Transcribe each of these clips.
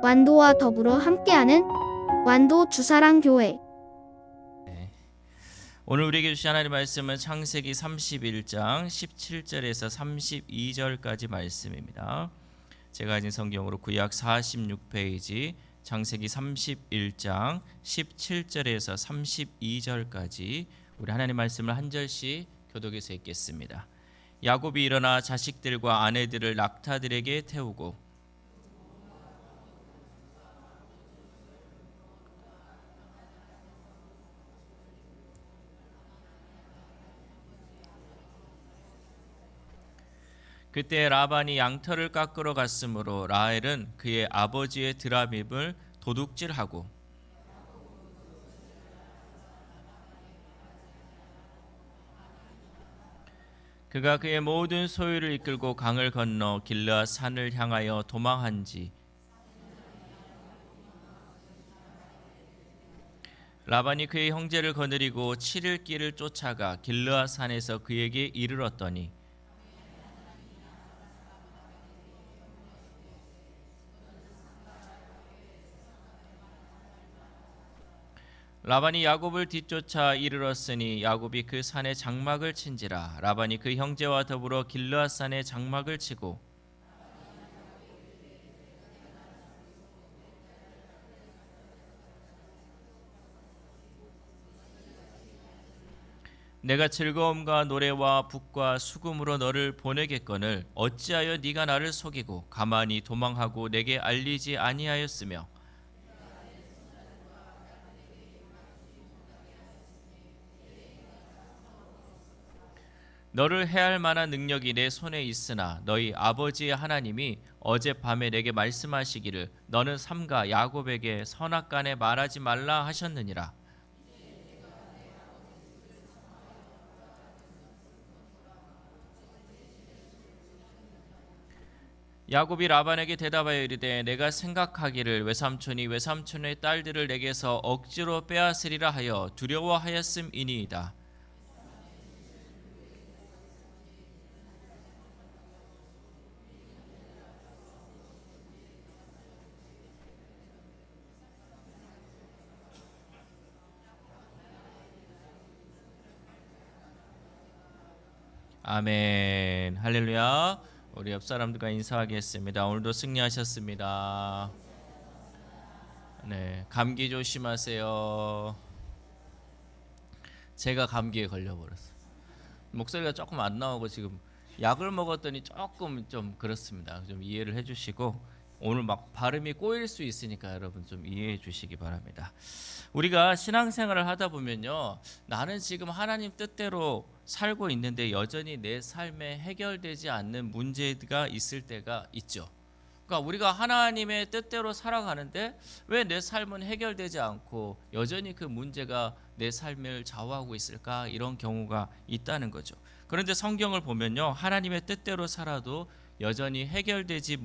완도와 더불어 함께하는 완도 주사랑교회. 오늘 우리에게 주신 하나님의 말씀은 창세기 31장 17절에서 32절까지 말씀입니다. 제가 가진 성경으로 구약 46페이지 창세기 31장 17절에서 32절까지 우리 하나님 말씀을 한 절씩 교독해서 읽겠습니다. 야곱이 일어나 자식들과 아내들을 낙타들에게 태우고 그때 라반이 양털을 깎으러 갔으므로 라헬은 그의 아버지의 드라밈을 도둑질하고 그가 그의 모든 소유를 이끌고 강을 건너 길르앗 산을 향하여 도망한지 라반이 그의 형제를 거느리고 7일 길을 쫓아가 길르앗 산에서 그에게 이르렀더니 라반이 야곱을 뒤쫓아 이르렀으니 야곱이 그 산에 장막을 친지라. 라반이 그 형제와 더불어 길르앗 산에 장막을 치고 내가 즐거움과 노래와 북과 수금으로 너를 보내겠거늘 어찌하여 네가 나를 속이고 가만히 도망하고 내게 알리지 아니하였으며 너를 해할 만한 능력이 내 손에 있으나 너희 아버지의 하나님이 어젯밤에 내게 말씀하시기를 너는 삼가 야곱에게 선악간에 말하지 말라 하셨느니라. 야곱이 라반에게 대답하여 이르되 내가 생각하기를 외삼촌이 외삼촌의 딸들을 내게서 억지로 빼앗으리라 하여 두려워하였음이니이다. 아멘. 할렐루야. 우리 옆 사람들과 인사하겠습니다. 오늘도 승리하셨습니다. 네, 감기 조심하세요. 제가 감기에 걸려버렸어요. 목소리가 조금 안 나오고 지금 약을 먹었더니 조금 좀 그렇습니다. 좀 이해를 해주시고 오늘 막 발음이 꼬일 수 있으니까 여러분 좀 이해해 주시기 바랍니다. 우리가 신앙생활을 하다 보면요, 나는 지금 하나님 뜻대로 살고 있는데 여전히 내 삶에 해결되지 않는 문제가 있을 때가 있죠. 그러니까 우리가 하나님의 뜻대로 살아가는데 왜 내 삶은 해결되지 않고 여전히 그 문제가 내 삶을 좌우하고 있을까? 이런 경우가 있다는 거죠. 그런데 성경을 보면요, 하나님의 뜻대로 살아도 여전히 해결되지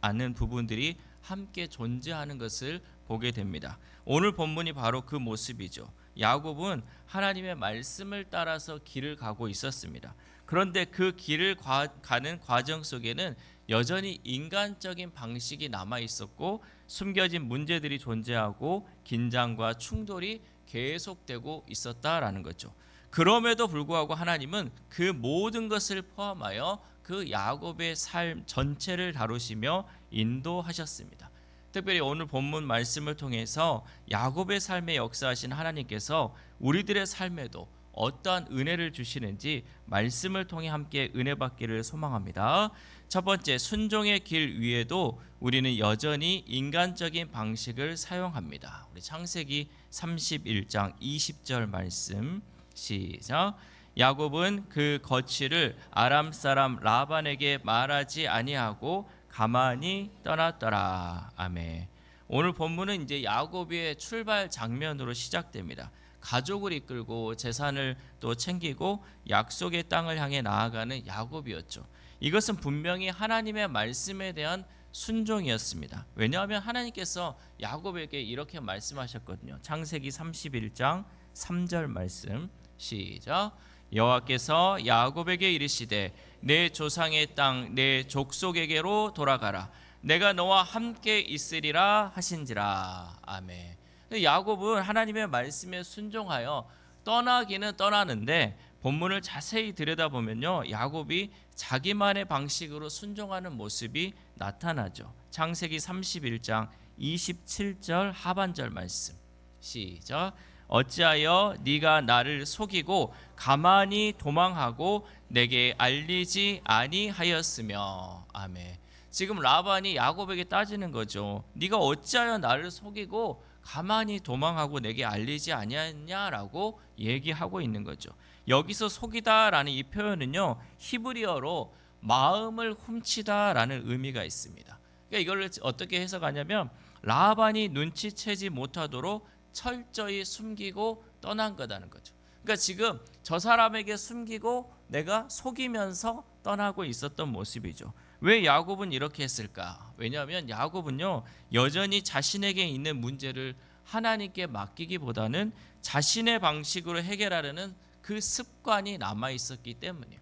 않는 부분들이 함께 존재하는 것을 보게 됩니다. 오늘 본문이 바로 그 모습이죠. 야곱은 하나님의 말씀을 따라서 길을 가고 있었습니다. 그런데 그 길을 가는 과정 속에는 여전히 인간적인 방식이 남아 있었고 숨겨진 문제들이 존재하고 긴장과 충돌이 계속되고 있었다라는 거죠. 그럼에도 불구하고 하나님은 그 모든 것을 포함하여 그 야곱의 삶 전체를 다루시며 인도하셨습니다. 특별히 오늘 본문 말씀을 통해서 야곱의 삶에 역사하신 하나님께서 우리들의 삶에도 어떠한 은혜를 주시는지 말씀을 통해 함께 은혜 받기를 소망합니다. 첫 번째, 순종의 길 위에도 우리는 여전히 인간적인 방식을 사용합니다. 우리 창세기 31장 20절 말씀 시작. 야곱은 그 거취를 아람 사람 라반에게 말하지 아니하고 가만히 떠났더라. 아멘. 오늘 본문은 이제 야곱의 출발 장면으로 시작됩니다. 가족을 이끌고 재산을 또 챙기고 약속의 땅을 향해 나아가는 야곱이었죠. 이것은 분명히 하나님의 말씀에 대한 순종이었습니다. 왜냐하면 하나님께서 야곱에게 이렇게 말씀하셨거든요. 창세기 31장 3절 말씀 시작. 여호와께서 야곱에게 이르시되 내 조상의 땅 내 족속에게로 돌아가라. 내가 너와 함께 있으리라 하신지라. 아멘. 야곱은 하나님의 말씀에 순종하여 떠나기는 떠나는데 본문을 자세히 들여다보면요, 야곱이 자기만의 방식으로 순종하는 모습이 나타나죠. 창세기 31장 27절 하반절 말씀 시작. 어찌하여 네가 나를 속이고 가만히 도망하고 내게 알리지 아니하였으며. 아멘. 지금 라반이 야곱에게 따지는 거죠. 네가 어찌하여 나를 속이고 가만히 도망하고 내게 알리지 아니하냐라고 얘기하고 있는 거죠. 여기서 속이다라는 이 표현은요, 히브리어로 마음을 훔치다라는 의미가 있습니다. 그러니까 이걸 어떻게 해석하냐면 라반이 눈치채지 못하도록 철저히 숨기고 떠난 거다는 거죠. 그러니까 지금 저 사람에게 숨기고 내가 속이면서 떠나고 있었던 모습이죠. 왜 야곱은 이렇게 했을까? 왜냐하면 야곱은요, 여전히 자신에게 있는 문제를 하나님께 맡기기보다는 자신의 방식으로 해결하려는 그 습관이 남아 있었기 때문이에요.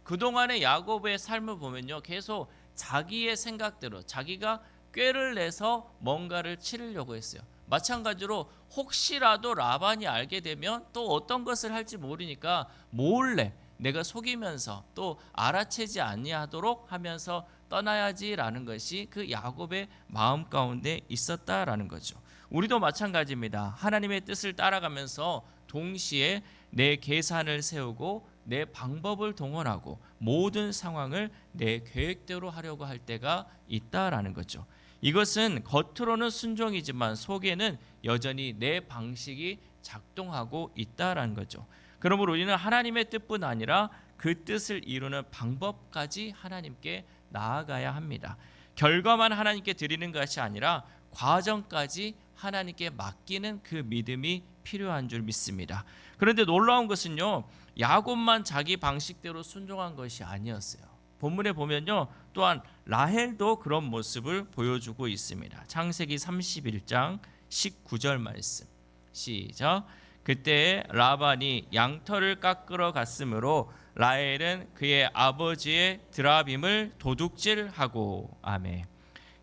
그동안의 야곱의 삶을 보면요, 계속 자기의 생각대로 자기가 꾀를 내서 뭔가를 치르려고 했어요. 마찬가지로 혹시라도 라반이 알게 되면 또 어떤 것을 할지 모르니까 몰래 내가 속이면서 또 알아채지 아니하도록 하면서 떠나야지라는 것이 그 야곱의 마음 가운데 있었다라는 거죠. 우리도 마찬가지입니다. 하나님의 뜻을 따라가면서 동시에 내 계산을 세우고 내 방법을 동원하고 모든 상황을 내 계획대로 하려고 할 때가 있다라는 거죠. 이것은 겉으로는 순종이지만 속에는 여전히 내 방식이 작동하고 있다라는 거죠. 그러므로 우리는 하나님의 뜻뿐 아니라 그 뜻을 이루는 방법까지 하나님께 나아가야 합니다. 결과만 하나님께 드리는 것이 아니라 과정까지 하나님께 맡기는 그 믿음이 필요한 줄 믿습니다. 그런데 놀라운 것은요, 야곱만 자기 방식대로 순종한 것이 아니었어요. 본문에 보면요, 또한 라헬도 그런 모습을 보여주고 있습니다. 창세기 31장 19절 말씀 시작. 그때 라반이 양털을 깎으러 갔으므로 라헬은 그의 아버지의 드라빔을 도둑질하고. 아멘.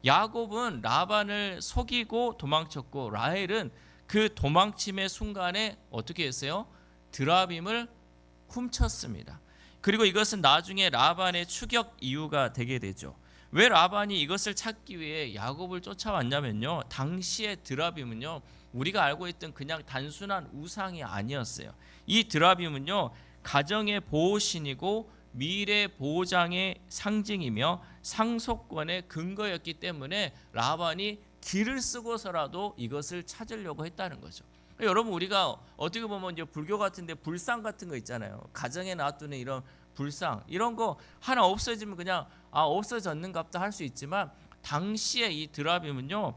야곱은 라반을 속이고 도망쳤고 라헬은 그 도망침의 순간에 어떻게 했어요? 드라빔을 훔쳤습니다. 그리고 이것은 나중에 라반의 추격 이유가 되게 되죠. 왜 라반이 이것을 찾기 위해 야곱을 쫓아왔냐면요, 당시의 드라빔은요, 우리가 알고 있던 그냥 단순한 우상이 아니었어요. 이 드라빔은요, 가정의 보호신이고 미래 보장의 상징이며 상속권의 근거였기 때문에 라반이 길을 쓰고서라도 이것을 찾으려고 했다는 거죠. 여러분, 우리가 어떻게 보면 이제 불교 같은데 불상 같은 거 있잖아요. 가정에 놔두는 이런 불상, 이런 거 하나 없어지면 그냥 없어졌는갑다 할 수 있지만, 당시에 이 드라빔은요,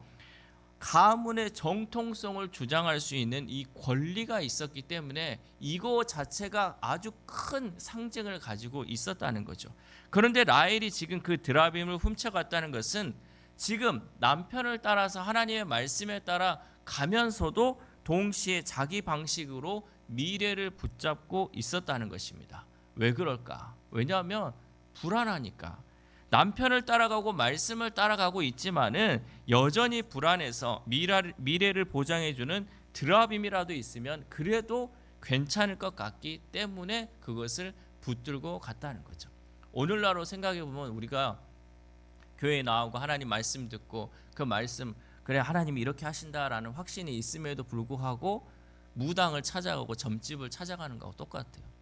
가문의 정통성을 주장할 수 있는 이 권리가 있었기 때문에 이거 자체가 아주 큰 상징을 가지고 있었다는 거죠. 그런데 라헬이 지금 그 드라빔을 훔쳐갔다는 것은 지금 남편을 따라서 하나님의 말씀에 따라 가면서도 동시에 자기 방식으로 미래를 붙잡고 있었다는 것입니다. 왜 그럴까? 왜냐하면 불안하니까. 남편을 따라가고 말씀을 따라가고 있지만은 여전히 불안해서 미래를 보장해주는 드라빔이라도 있으면 그래도 괜찮을 것 같기 때문에 그것을 붙들고 갔다는 거죠. 오늘날로 생각해 보면 우리가 교회에 나오고 하나님 말씀 듣고 그 말씀, 그래 하나님이 이렇게 하신다라는 확신이 있음에도 불구하고 무당을 찾아가고 점집을 찾아가는 거하고 똑같아요.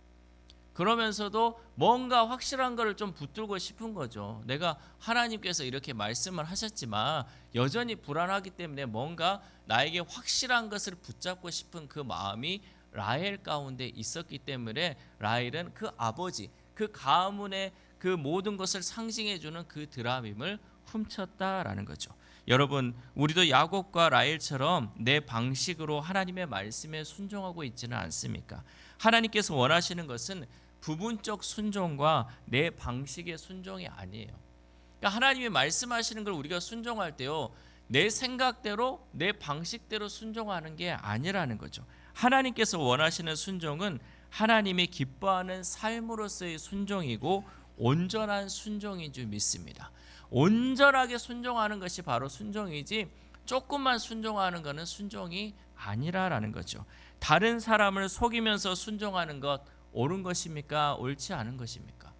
그러면서도 뭔가 확실한 거를 좀 붙들고 싶은 거죠. 내가 하나님께서 이렇게 말씀을 하셨지만 여전히 불안하기 때문에 뭔가 나에게 확실한 것을 붙잡고 싶은 그 마음이 라헬 가운데 있었기 때문에 라헬은 그 아버지, 그 가문의 그 모든 것을 상징해주는 그 드라빔을 훔쳤다라는 거죠. 여러분, 우리도 야곱과 라헬처럼 내 방식으로 하나님의 말씀에 순종하고 있지는 않습니까? 하나님께서 원하시는 것은 부분적 순종과 내 방식의 순종이 아니에요. 그러니까 하나님이 말씀하시는 걸 우리가 순종할 때요, 내 생각대로 내 방식대로 순종하는 게 아니라는 거죠. 하나님께서 원하시는 순종은 하나님이 기뻐하는 삶으로서의 순종이고 온전한 순종인 줄 믿습니다. 온전하게 순종하는 것이 바로 순종이지 조금만 순종하는 것은 순종이 아니라라는 거죠. 다른 사람을 속이면서 순종하는 것 옳은 것입니까? 옳지 않은 것입니까?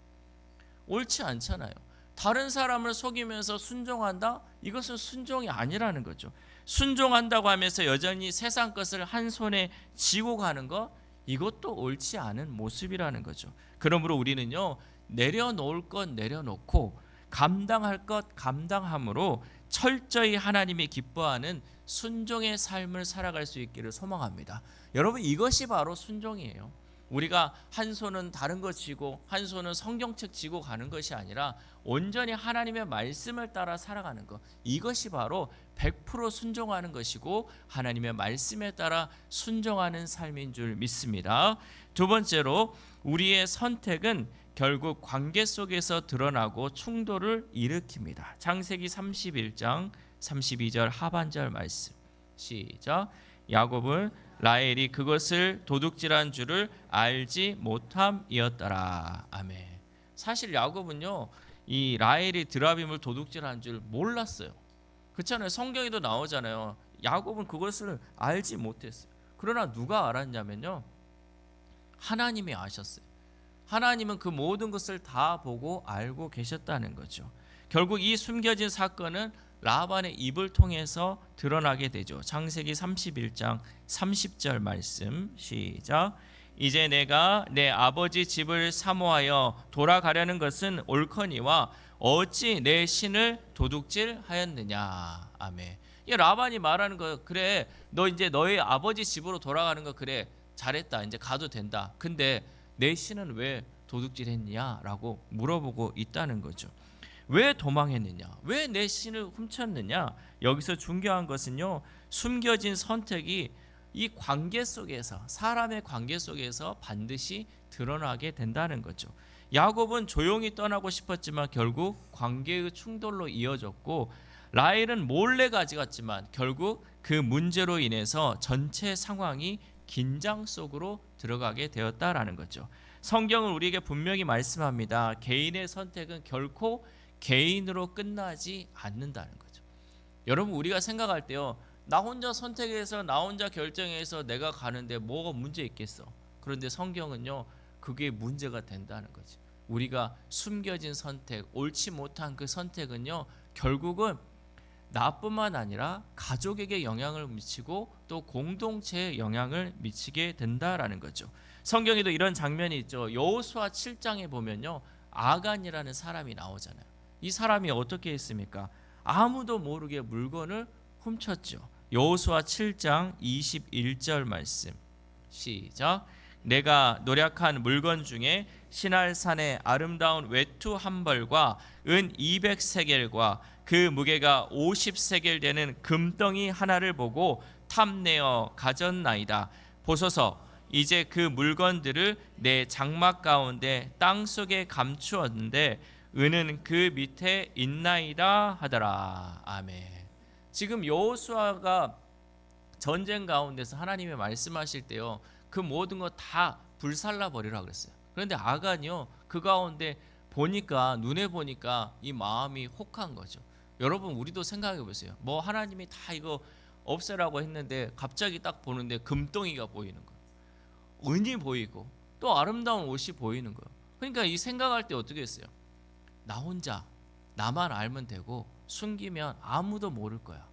옳지 않잖아요. 다른 사람을 속이면서 순종한다? 이것은 순종이 아니라는 거죠. 순종한다고 하면서 여전히 세상 것을 한 손에 쥐고 가는 것, 이것도 옳지 않은 모습이라는 거죠. 그러므로 우리는요, 내려놓을 것 내려놓고 감당할 것 감당함으로 철저히 하나님이 기뻐하는 순종의 삶을 살아갈 수 있기를 소망합니다. 여러분, 이것이 바로 순종이에요. 우리가 한 손은 다른 거 쥐고 한 손은 성경책 쥐고 가는 것이 아니라 온전히 하나님의 말씀을 따라 살아가는 것, 이것이 바로 100% 순종하는 것이고 하나님의 말씀에 따라 순종하는 삶인 줄 믿습니다. 두 번째로, 우리의 선택은 결국 관계 속에서 드러나고 충돌을 일으킵니다. 창세기 31장 32절 하반절 말씀 시작. 야곱은 라헬이 그것을 도둑질한 줄을 알지 못함이었더라. 아멘. 사실 야곱은요, 이 라헬이 드라빔을 도둑질한 줄 몰랐어요. 그렇잖아요. 성경에도 나오잖아요. 야곱은 그것을 알지 못했어요. 그러나 누가 알았냐면요, 하나님이 아셨어요. 하나님은 그 모든 것을 다 보고 알고 계셨다는 거죠. 결국 이 숨겨진 사건은 라반의 입을 통해서 드러나게 되죠. 창세기 31장 30절 말씀 시작. 이제 내가 내 아버지 집을 사모하여 돌아가려는 것은 옳거니와 어찌 내 신을 도둑질하였느냐. 아멘. 이 라반이 말하는 거, 그래 너 이제 너의 아버지 집으로 돌아가는 거 그래 잘했다, 이제 가도 된다. 근데 내 신은 왜 도둑질했냐 라고 물어보고 있다는 거죠. 왜 도망했느냐, 왜 내 신을 훔쳤느냐. 여기서 중요한 것은요, 숨겨진 선택이 이 관계 속에서, 사람의 관계 속에서 반드시 드러나게 된다는 거죠. 야곱은 조용히 떠나고 싶었지만 결국 관계의 충돌로 이어졌고, 라헬은 몰래 가져갔지만 결국 그 문제로 인해서 전체 상황이 긴장 속으로 들어가게 되었다라는 거죠. 성경은 우리에게 분명히 말씀합니다. 개인의 선택은 결코 개인으로 끝나지 않는다는 거죠. 여러분, 우리가 생각할 때요, 나 혼자 선택해서 나 혼자 결정해서 내가 가는데 뭐가 문제 있겠어. 그런데 성경은요, 그게 문제가 된다는 거죠. 우리가 숨겨진 선택, 옳지 못한 그 선택은요, 결국은 나뿐만 아니라 가족에게 영향을 미치고 또 공동체에 영향을 미치게 된다라는 거죠. 성경에도 이런 장면이 있죠. 여호수아 7장에 보면요, 아간이라는 사람이 나오잖아요. 이 사람이 어떻게 했습니까? 아무도 모르게 물건을 훔쳤죠. 여호수아 7장 21절 말씀 시작. 내가 노력한 물건 중에 시날산의 아름다운 외투 한 벌과 은 200세겔과 그 무게가 50세겔 되는 금덩이 하나를 보고 탐내어 가졌나이다. 보소서, 이제 그 물건들을 내 장막 가운데 땅속에 감추었는데 은은 그 밑에 있나이다 하더라. 아멘. 지금 여호수아가 전쟁 가운데서 하나님이 말씀하실 때요, 그 모든 거 다 불살라 버리라 그랬어요. 그런데 아간이요, 그 가운데 보니까, 눈에 보니까 이 마음이 혹한 거죠. 여러분, 우리도 생각해 보세요. 뭐 하나님이 다 이거 없애라고 했는데 갑자기 딱 보는데 금덩이가 보이는 거예요. 은이 보이고 또 아름다운 옷이 보이는 거예요. 그러니까 이 생각할 때 어떻게 했어요? 나 혼자, 나만 알면 되고 숨기면 아무도 모를 거야.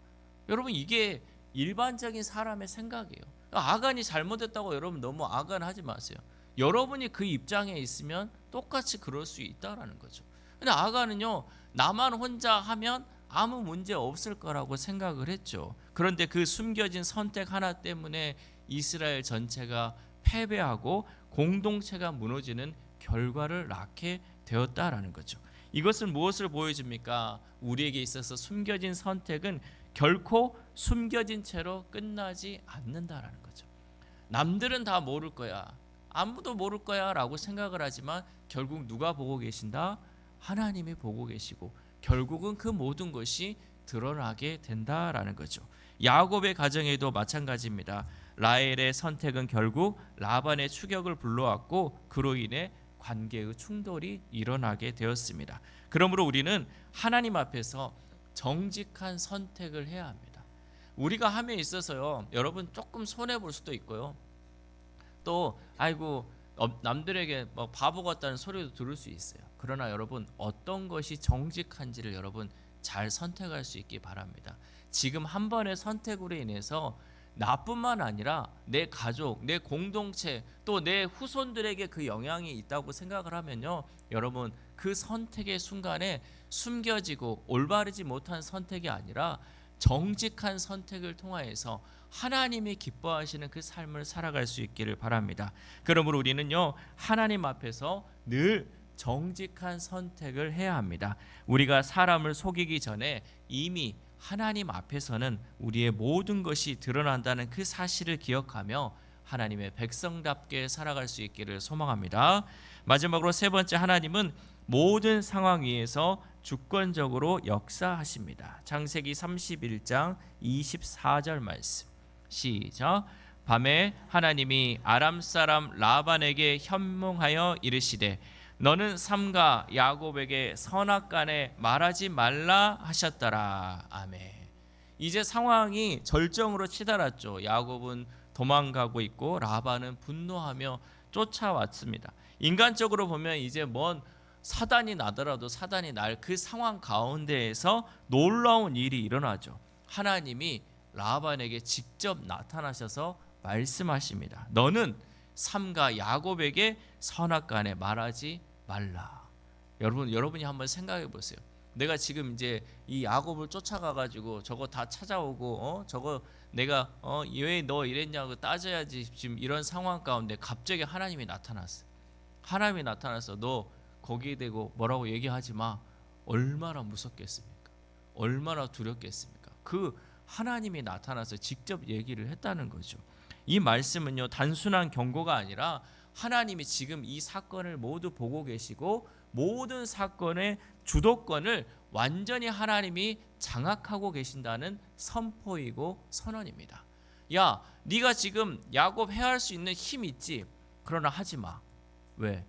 여러분, 이게 일반적인 사람의 생각이에요. 아간이 잘못했다고 여러분 너무 아간하지 마세요. 여러분이 그 입장에 있으면 똑같이 그럴 수 있다라는 거죠. 근데 아간은요, 나만 혼자 하면 아무 문제 없을 거라고 생각을 했죠. 그런데 그 숨겨진 선택 하나 때문에 이스라엘 전체가 패배하고 공동체가 무너지는 결과를 낳게 되었다라는 거죠. 이것은 무엇을 보여줍니까? 우리에게 있어서 숨겨진 선택은 결코 숨겨진 채로 끝나지 않는다라는 거죠. 남들은 다 모를 거야, 아무도 모를 거야 라고 생각을 하지만 결국 누가 보고 계신다? 하나님이 보고 계시고 결국은 그 모든 것이 드러나게 된다라는 거죠. 야곱의 가정에도 마찬가지입니다. 라헬의 선택은 결국 라반의 추격을 불러왔고 그로 인해 관계의 충돌이 일어나게 되었습니다. 그러므로 우리는 하나님 앞에서 정직한 선택을 해야 합니다. 우리가 함에 있어서요, 여러분 조금 손해 볼 수도 있고요. 또 아이고 남들에게 뭐 바보 같다는 소리도 들을 수 있어요. 그러나 여러분 어떤 것이 정직한지를 여러분 잘 선택할 수 있기 바랍니다. 지금 한 번의 선택으로 인해서 나뿐만 아니라 내 가족, 내 공동체, 또 내 후손들에게 그 영향이 있다고 생각을 하면요, 여러분 그 선택의 순간에 숨겨지고 올바르지 못한 선택이 아니라 정직한 선택을 통하여서 하나님이 기뻐하시는 그 삶을 살아갈 수 있기를 바랍니다. 그러므로 우리는요, 하나님 앞에서 늘 정직한 선택을 해야 합니다. 우리가 사람을 속이기 전에 이미 하나님 앞에서는 우리의 모든 것이 드러난다는 그 사실을 기억하며 하나님의 백성답게 살아갈 수 있기를 소망합니다. 마지막으로 세 번째, 하나님은 모든 상황 위에서 주권적으로 역사하십니다. 창세기 31장 24절 말씀 시작. 밤에 하나님이 아람 사람 라반에게 현몽하여 이르시되 너는 삼가 야곱에게 선악간에 말하지 말라 하셨더라. 아멘. 이제 상황이 절정으로 치달았죠. 야곱은 도망가고 있고 라반은 분노하며 쫓아왔습니다. 인간적으로 보면 이제 뭔 사단이 나더라도 사단이 날 그 상황 가운데에서 놀라운 일이 일어나죠. 하나님이 라반에게 직접 나타나셔서 말씀하십니다. 너는 삼가 야곱에게 선악간에 말하지 말라. 여러분이 한번 생각해 보세요. 내가 지금 이제 이 야곱을 쫓아가 가지고 저거 다 찾아오고 저거 내가 왜 너 이랬냐고 따져야지. 지금 이런 상황 가운데 갑자기 하나님이 나타났어. 하나님이 나타나서 너 거기에 대고 뭐라고 얘기하지 마. 얼마나 무섭겠습니까? 얼마나 두렵겠습니까? 그 하나님이 나타나서 직접 얘기를 했다는 거죠. 이 말씀은요, 단순한 경고가 아니라 하나님이 지금 이 사건을 모두 보고 계시고 모든 사건의 주도권을 완전히 하나님이 장악하고 계신다는 선포이고 선언입니다. 야, 네가 지금 야곱 해할 수 있는 힘 있지? 그러나 하지 마. 왜?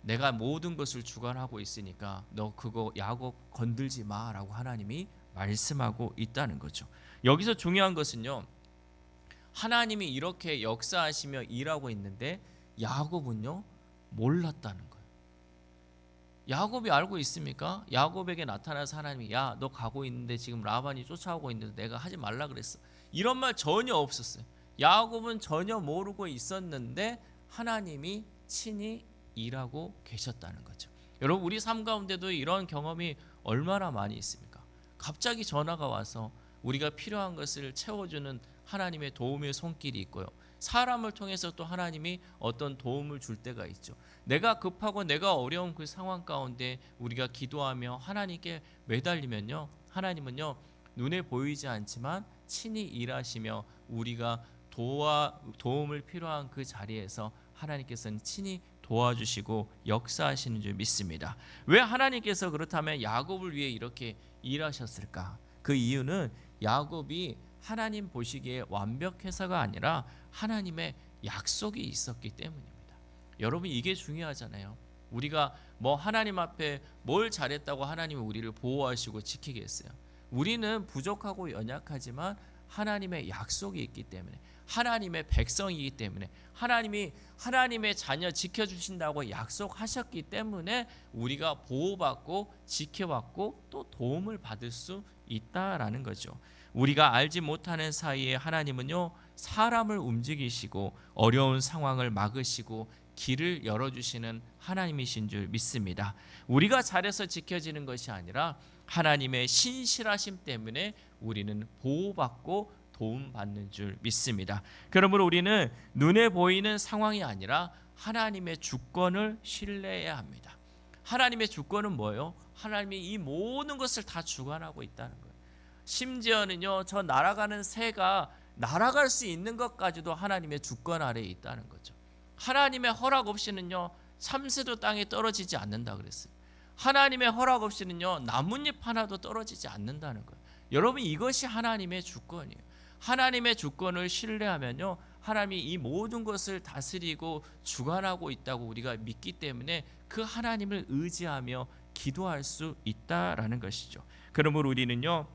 내가 모든 것을 주관하고 있으니까 너 그거 야곱 건들지 마라고 하나님이 말씀하고 있다는 거죠. 여기서 중요한 것은요, 하나님이 이렇게 역사하시며 일하고 있는데 야곱은요 몰랐다는 거예요. 야곱이 알고 있습니까? 야곱에게 나타나서 하나님이 야, 너 가고 있는데 지금 라반이 쫓아오고 있는데 내가 하지 말라 그랬어. 이런 말 전혀 없었어요. 야곱은 전혀 모르고 있었는데 하나님이 친히 일하고 계셨다는 거죠. 여러분, 우리 삶 가운데도 이런 경험이 얼마나 많이 있습니까? 갑자기 전화가 와서 우리가 필요한 것을 채워주는 하나님의 도움의 손길이 있고요. 사람을 통해서 또 하나님이 어떤 도움을 줄 때가 있죠. 내가 급하고 내가 어려운 그 상황 가운데 우리가 기도하며 하나님께 매달리면요, 하나님은요 눈에 보이지 않지만 친히 일하시며 우리가 도움을 필요한 그 자리에서 하나님께서는 친히 도와주시고 역사하시는 줄 믿습니다. 왜 하나님께서 그렇다면 야곱을 위해 이렇게 일하셨을까? 그 이유는 야곱이 하나님 보시기에 완벽해서가 아니라 하나님의 약속이 있었기 때문입니다. 여러분, 이게 중요하잖아요. 우리가 뭐 하나님 앞에 뭘 잘했다고 하나님이 우리를 보호하시고 지키겠어요? 우리는 부족하고 연약하지만 하나님의 약속이 있기 때문에, 하나님의 백성이기 때문에, 하나님이 하나님의 자녀 지켜주신다고 약속하셨기 때문에 우리가 보호받고 지켜받고 또 도움을 받을 수 있다라는 거죠. 우리가 알지 못하는 사이에 하나님은요 사람을 움직이시고 어려운 상황을 막으시고 길을 열어주시는 하나님이신 줄 믿습니다. 우리가 잘해서 지켜지는 것이 아니라 하나님의 신실하심 때문에 우리는 보호받고 도움받는 줄 믿습니다. 그러므로 우리는 눈에 보이는 상황이 아니라 하나님의 주권을 신뢰해야 합니다. 하나님의 주권은 뭐예요? 하나님이 이 모든 것을 다 주관하고 있다는 거예요. 심지어는요, 저 날아가는 새가 날아갈 수 있는 것까지도 하나님의 주권 아래에 있다는 거죠. 하나님의 허락 없이는요 참새도 땅에 떨어지지 않는다 그랬어요. 하나님의 허락 없이는요 나뭇잎 하나도 떨어지지 않는다는 거예요. 여러분, 이것이 하나님의 주권이에요. 하나님의 주권을 신뢰하면요 하나님이 이 모든 것을 다스리고 주관하고 있다고 우리가 믿기 때문에 그 하나님을 의지하며 기도할 수 있다라는 것이죠. 그러므로 우리는요,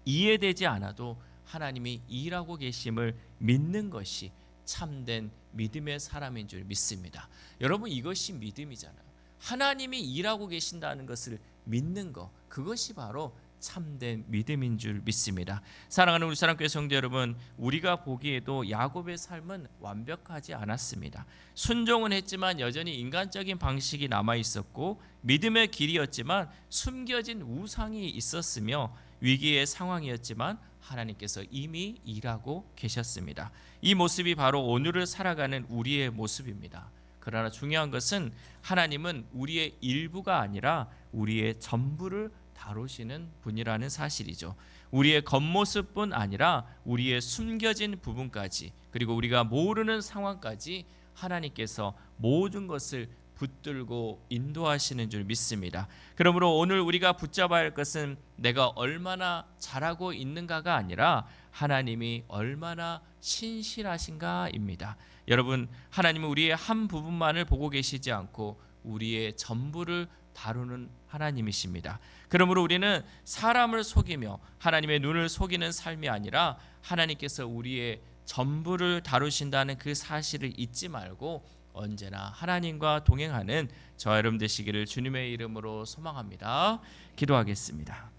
이해되지 않아도 하나님이 일하고 계심을 믿는 것이 참된 믿음의 사람인 줄 믿습니다. 여러분, 이것이 믿음이잖아요. 하나님이 일하고 계신다는 것을 믿는 것, 그것이 바로 참된 믿음인 줄 믿습니다. 사랑하는 우리 사랑교회 성도 여러분, 우리가 보기에도 야곱의 삶은 완벽하지 않았습니다. 순종은 했지만 여전히 인간적인 방식이 남아 있었고, 믿음의 길이었지만 숨겨진 우상이 있었으며, 위기의 상황이었지만 하나님께서 이미 일하고 계셨습니다. 이 모습이 바로 오늘을 살아가는 우리의 모습입니다. 그러나 중요한 것은 하나님은 우리의 일부가 아니라 우리의 전부를 다루시는 분이라는 사실이죠. 우리의 겉모습뿐 아니라 우리의 숨겨진 부분까지, 그리고 우리가 모르는 상황까지 하나님께서 모든 것을 붙들고 인도하시는 줄 믿습니다. 그러므로 오늘 우리가 붙잡아야 할 것은 내가 얼마나 잘하고 있는가가 아니라 하나님이 얼마나 신실하신가입니다. 여러분, 하나님은 우리의 한 부분만을 보고 계시지 않고 우리의 전부를 다루는 하나님이십니다. 그러므로 우리는 사람을 속이며 하나님의 눈을 속이는 삶이 아니라 하나님께서 우리의 전부를 다루신다는 그 사실을 잊지 말고 언제나 하나님과 동행하는 저와 여러분 되시기를 주님의 이름으로 소망합니다. 기도하겠습니다.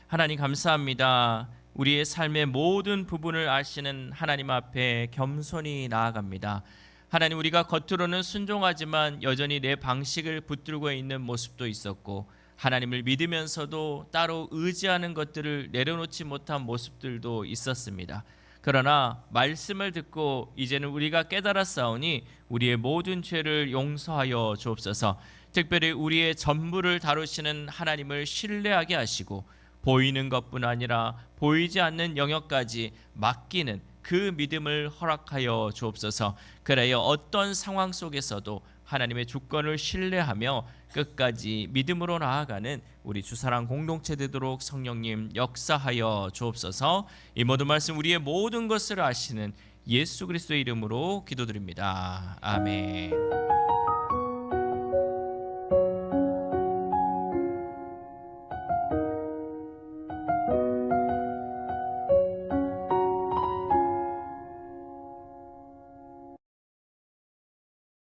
하나님 감사합니다. 우리의 삶의 모든 부분을 아시는 하나님 앞에 겸손히 나아갑니다. 하나님, 우리가 겉으로는 순종하지만 여전히 내 방식을 붙들고 있는 모습도 있었고, 하나님을 믿으면서도 따로 의지하는 것들을 내려놓지 못한 모습들도 있었습니다. 그러나 말씀을 듣고 이제는 우리가 깨달았사오니 우리의 모든 죄를 용서하여 주옵소서. 특별히 우리의 전부를 다루시는 하나님을 신뢰하게 하시고, 보이는 것뿐 아니라 보이지 않는 영역까지 맡기는 그 믿음을 허락하여 주옵소서. 그래야 어떤 상황 속에서도 하나님의 주권을 신뢰하며 끝까지 믿음으로 나아가는 우리 주사랑 공동체 되도록 성령님 역사하여 주옵소서. 이 모든 말씀 우리의 모든 것을 아시는 예수 그리스도의 이름으로 기도드립니다. 아멘.